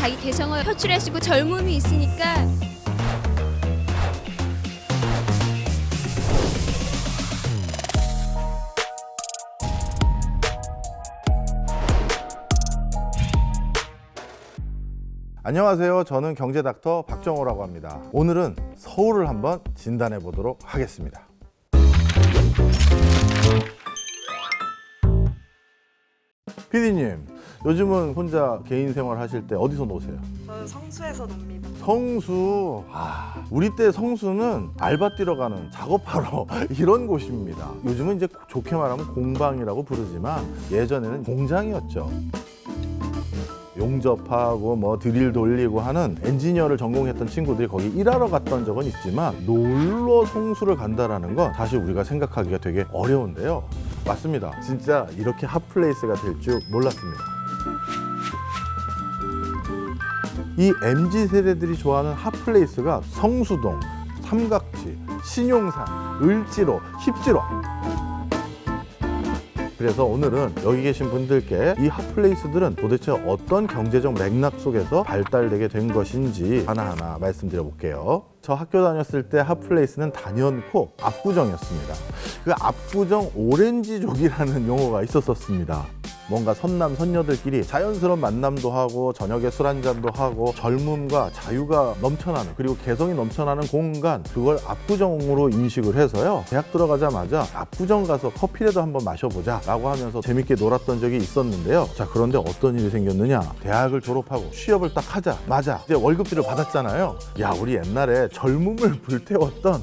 자기 개성을 표출하시고 젊음이 있으니까. 안녕하세요. 저는 경제닥터 박정호라고 합니다. 오늘은 서울을 한번 진단해 보도록 하겠습니다. PD님, 요즘은 혼자 개인 생활 하실 때 어디서 노세요? 저는 성수에서 놉니다. 성수. 우리 때 성수는 알바 뛰러 가는, 작업하러 이런 곳입니다. 요즘은 이제 좋게 말하면 공방이라고 부르지만 예전에는 공장이었죠. 용접하고 뭐 드릴 돌리고 하는 엔지니어를 전공했던 친구들이 거기 일하러 갔던 적은 있지만 놀러 성수를 간다라는 건 사실 우리가 생각하기가 되게 어려운데요. 맞습니다. 진짜 이렇게 핫플레이스가 될 줄 몰랐습니다. 이 MZ세대들이 좋아하는 핫플레이스가 성수동, 삼각지, 신용산, 을지로, 힙지로. 그래서 오늘은 여기 계신 분들께 이 핫플레이스들은 도대체 어떤 경제적 맥락 속에서 발달되게 된 것인지 하나하나 말씀드려 볼게요. 저 학교 다녔을 때 핫플레이스는 단연코 압구정이었습니다. 그 압구정 오렌지족이라는 용어가 있었습니다. 뭔가 선남 선녀들끼리 자연스러운 만남도 하고 저녁에 술 한잔도 하고 젊음과 자유가 넘쳐나는, 그리고 개성이 넘쳐나는 공간, 그걸 압구정으로 인식을 해서요, 대학 들어가자마자 압구정 가서 커피라도 한번 마셔보자 라고 하면서 재밌게 놀았던 적이 있었는데요. 자, 그런데 어떤 일이 생겼느냐, 대학을 졸업하고 취업을 딱 하자마자 이제 월급들을 받았잖아요. 야, 우리 옛날에 젊음을 불태웠던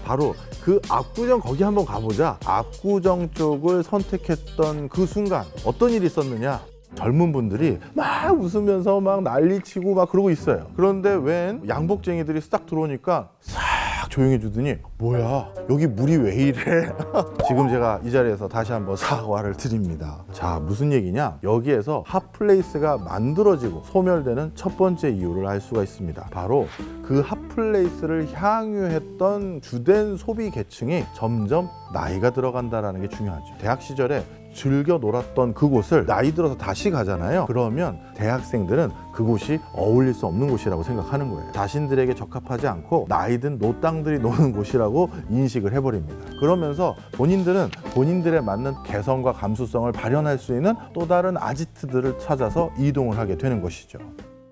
바로 그 압구정, 거기 한번 가보자. 압구정 쪽을 선택했던 그 순간 어떤 일이 있었느냐, 젊은 분들이 막 웃으면서 막 난리치고 막 그러고 있어요. 그런데 웬 양복쟁이들이 싹 들어오니까 싹 조용해 주더니 뭐야, 여기 물이 왜 이래? 지금 제가 이 자리에서 다시 한번 사과를 드립니다. 자, 무슨 얘기냐, 여기에서 핫플레이스가 만들어지고 소멸되는 첫 번째 이유를 알 수가 있습니다. 바로 그 핫플레이스를 향유했던 주된 소비 계층이 점점 나이가 들어간다는 게 중요하죠. 대학 시절에 즐겨 놀았던 그곳을 나이 들어서 다시 가잖아요. 그러면 대학생들은 그곳이 어울릴 수 없는 곳이라고 생각하는 거예요. 자신들에게 적합하지 않고 나이든 노땅들이 노는 곳이라고 인식을 해버립니다. 그러면서 본인들은 본인들에 맞는 개성과 감수성을 발현할 수 있는 또 다른 아지트들을 찾아서 이동을 하게 되는 것이죠.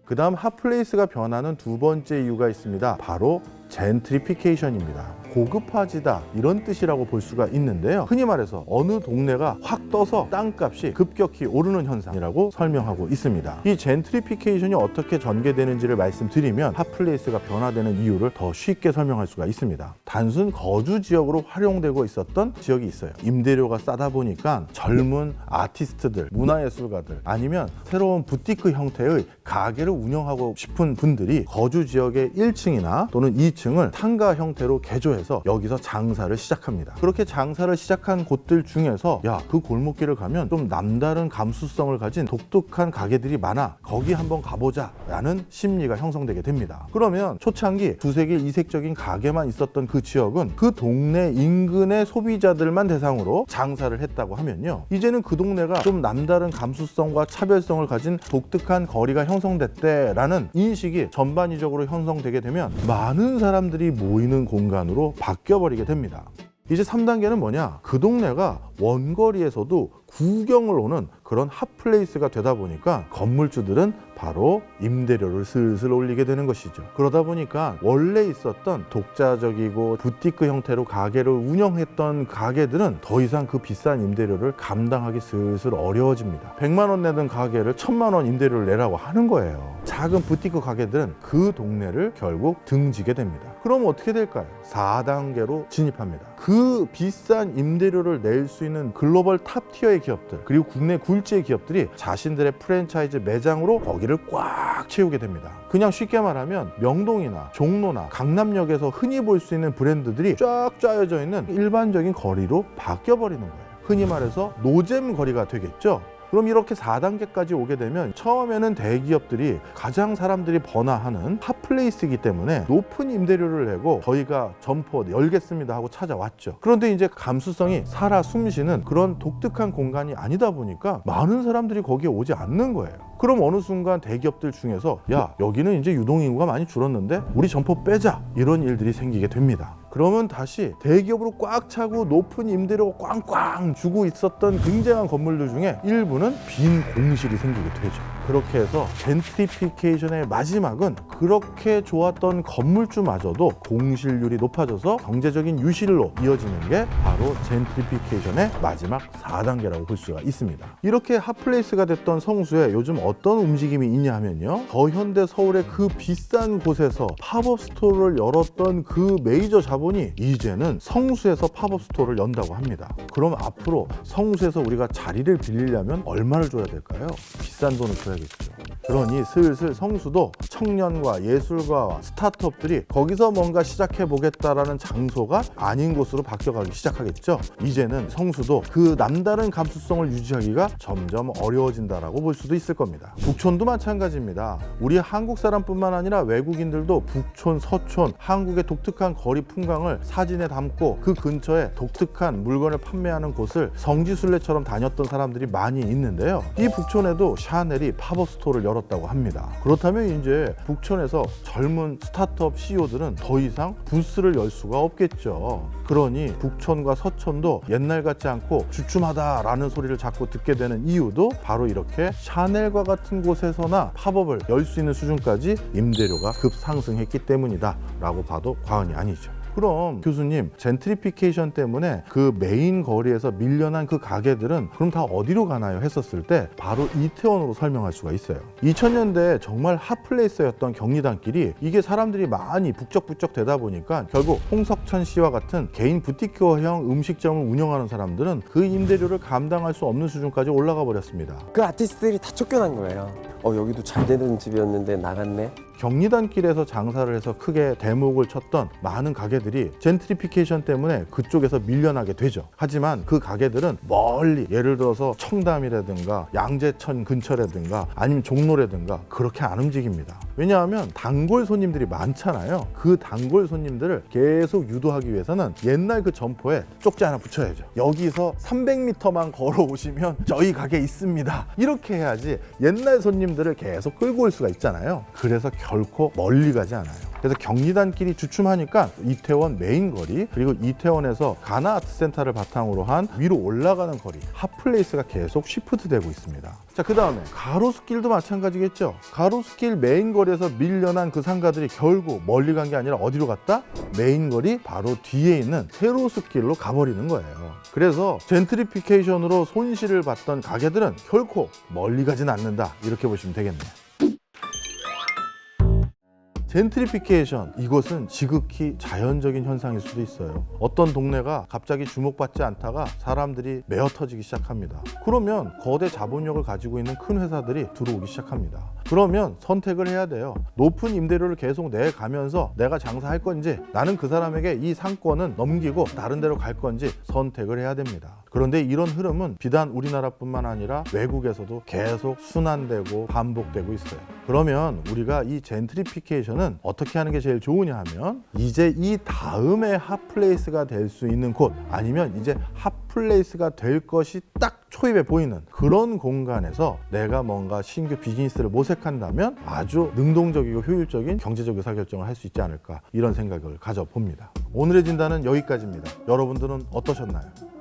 그 다음 핫플레이스가 변하는 두 번째 이유가 있습니다. 바로 젠트리피케이션입니다. 고급화지다, 이런 뜻이라고 볼 수가 있는데요. 흔히 말해서 어느 동네가 확 떠서 땅값이 급격히 오르는 현상이라고 설명하고 있습니다. 이 젠트리피케이션이 어떻게 전개되는지를 말씀드리면 핫플레이스가 변화되는 이유를 더 쉽게 설명할 수가 있습니다. 단순 거주 지역으로 활용되고 있었던 지역이 있어요. 임대료가 싸다 보니까 젊은 아티스트들, 문화예술가들, 아니면 새로운 부티크 형태의 가게를 운영하고 싶은 분들이 거주 지역의 1층이나 또는 2층을 상가 형태로 개조해서 여기서 장사를 시작합니다. 그렇게 장사를 시작한 곳들 중에서 야, 그 골목길을 가면 좀 남다른 감수성을 가진 독특한 가게들이 많아, 거기 한번 가보자 라는 심리가 형성되게 됩니다. 그러면 초창기 두세 개 이색적인 가게만 있었던 그 지역은 그 동네 인근의 소비자들만 대상으로 장사를 했다고 하면요, 이제는 그 동네가 좀 남다른 감수성과 차별성을 가진 독특한 거리가 형성됐대라는 인식이 전반적으로 형성되게 되면 많은 사람들이 모이는 공간으로 바뀌어버리게 됩니다. 이제 3단계는 뭐냐, 그 동네가 원거리에서도 구경을 오는 그런 핫플레이스가 되다 보니까 건물주들은 바로 임대료를 슬슬 올리게 되는 것이죠. 그러다 보니까 원래 있었던 독자적이고 부티크 형태로 가게를 운영했던 가게들은 더 이상 그 비싼 임대료를 감당하기 슬슬 어려워집니다. 100만 원 내던 가게를 1000만 원 임대료를 내라고 하는 거예요. 작은 부티크 가게들은 그 동네를 결국 등지게 됩니다. 그럼 어떻게 될까요? 4단계로 진입합니다. 그 비싼 임대료를 낼 수 있는 글로벌 탑 티어의 기업들, 그리고 국내 굴지의 기업들이 자신들의 프랜차이즈 매장으로 거기를 꽉 채우게 됩니다. 그냥 쉽게 말하면 명동이나 종로나 강남역에서 흔히 볼 수 있는 브랜드들이 쫙 짜여져 있는 일반적인 거리로 바뀌어버리는 거예요. 흔히 말해서 노잼 거리가 되겠죠. 그럼 이렇게 4단계까지 오게 되면 처음에는 대기업들이 가장 사람들이 번화하는 핫플레이스이기 때문에 높은 임대료를 내고 저희가 점포 열겠습니다 하고 찾아왔죠. 그런데 이제 감수성이 살아 숨쉬는 그런 독특한 공간이 아니다 보니까 많은 사람들이 거기에 오지 않는 거예요. 그럼 어느 순간 대기업들 중에서 야, 여기는 이제 유동인구가 많이 줄었는데 우리 점포 빼자, 이런 일들이 생기게 됩니다. 그러면 다시 대기업으로 꽉 차고 높은 임대료 꽝꽝 주고 있었던 굉장한 건물들 중에 일부는 빈 공실이 생기게 되죠. 그렇게 해서 젠트리피케이션의 마지막은 그렇게 좋았던 건물주마저도 공실률이 높아져서 경제적인 유실로 이어지는 게 바로 젠트리피케이션의 마지막 4단계라고 볼 수가 있습니다. 이렇게 핫플레이스가 됐던 성수에 요즘 어떤 움직임이 있냐 하면요, 더현대 서울의 그 비싼 곳에서 팝업 스토어를 열었던 그 메이저 자본이 이제는 성수에서 팝업 스토어를 연다고 합니다. 그럼 앞으로 성수에서 우리가 자리를 빌리려면 얼마를 줘야 될까요? 비싼 돈을 줘야겠죠. 그러니 슬슬 성수도 청년과 예술가와 스타트업들이 거기서 뭔가 시작해 보겠다라는 장소가 아닌 곳으로 바뀌어가기 시작하겠죠. 이제는 성수도 그 남다른 감수성을 유지하기가 점점 어려워진다라고 볼 수도 있을 겁니다. 북촌도 마찬가지입니다. 우리 한국 사람뿐만 아니라 외국인들도 북촌, 서촌, 한국의 독특한 거리 풍광을 사진에 담고 그 근처에 독특한 물건을 판매하는 곳을 성지순례처럼 다녔던 사람들이 많이 있는데요. 이 북촌에도 샤넬이 팝업 스토어를 열었다고 합니다. 그렇다면 이제 북촌에서 젊은 스타트업 CEO들은 더 이상 부스를 열 수가 없겠죠. 그러니 북촌과 서촌도 옛날 같지 않고 주춤하다라는 소리를 자꾸 듣게 되는 이유도 바로 이렇게 샤넬과 같은 곳에서나 팝업을 열 수 있는 수준까지 임대료가 급상승했기 때문이다 라고 봐도 과언이 아니죠. 그럼 교수님, 젠트리피케이션 때문에 그 메인 거리에서 밀려난 그 가게들은 그럼 다 어디로 가나요? 했었을 때 바로 이태원으로 설명할 수가 있어요. 2000년대 정말 핫플레이스였던 경리단길이 이게 사람들이 많이 북적북적 되다 보니까 결국 홍석천 씨와 같은 개인 부티크형 음식점을 운영하는 사람들은 그 임대료를 감당할 수 없는 수준까지 올라가 버렸습니다. 그 아티스트들이 다 쫓겨난 거예요. 여기도 잘 되는 집이었는데 나갔네. 경리단길에서 장사를 해서 크게 대목을 쳤던 많은 가게들이 젠트리피케이션 때문에 그쪽에서 밀려나게 되죠. 하지만 그 가게들은 멀리, 예를 들어서 청담이라든가 양재천 근처라든가 아니면 종로라든가 그렇게 안 움직입니다. 왜냐하면 단골 손님들이 많잖아요. 그 단골 손님들을 계속 유도하기 위해서는 옛날 그 점포에 쪽지 하나 붙여야죠. 여기서 300m만 걸어오시면 저희 가게 있습니다. 이렇게 해야지 옛날 손님들을 계속 끌고 올 수가 있잖아요. 그래서 결코 멀리 가지 않아요. 그래서 경리단길이 주춤하니까 이태원 메인 거리, 그리고 이태원에서 가나아트센터를 바탕으로 한 위로 올라가는 거리, 핫플레이스가 계속 시프트되고 있습니다. 자, 그 다음에 가로수길도 마찬가지겠죠. 가로수길 메인 거리에서 밀려난 그 상가들이 결국 멀리 간 게 아니라 어디로 갔다? 메인 거리 바로 뒤에 있는 세로수길로 가버리는 거예요. 그래서 젠트리피케이션으로 손실을 봤던 가게들은 결코 멀리 가진 않는다, 이렇게 보시면 되겠네요. 젠트리피케이션, 이것은 지극히 자연적인 현상일 수도 있어요. 어떤 동네가 갑자기 주목받지 않다가 사람들이 메어 터지기 시작합니다. 그러면 거대 자본력을 가지고 있는 큰 회사들이 들어오기 시작합니다. 그러면 선택을 해야 돼요. 높은 임대료를 계속 내가면서 내가 장사할 건지, 나는 그 사람에게 이 상권은 넘기고 다른 데로 갈 건지 선택을 해야 됩니다. 그런데 이런 흐름은 비단 우리나라뿐만 아니라 외국에서도 계속 순환되고 반복되고 있어요. 그러면 우리가 이 젠트리피케이션은 어떻게 하는 게 제일 좋으냐 하면, 이제 이 다음에 핫플레이스가 될 수 있는 곳, 아니면 이제 핫플레이스가 될 것이 딱 초입에 보이는 그런 공간에서 내가 뭔가 신규 비즈니스를 모색한다면 아주 능동적이고 효율적인 경제적 의사결정을 할 수 있지 않을까, 이런 생각을 가져봅니다. 오늘의 진단은 여기까지입니다. 여러분들은 어떠셨나요?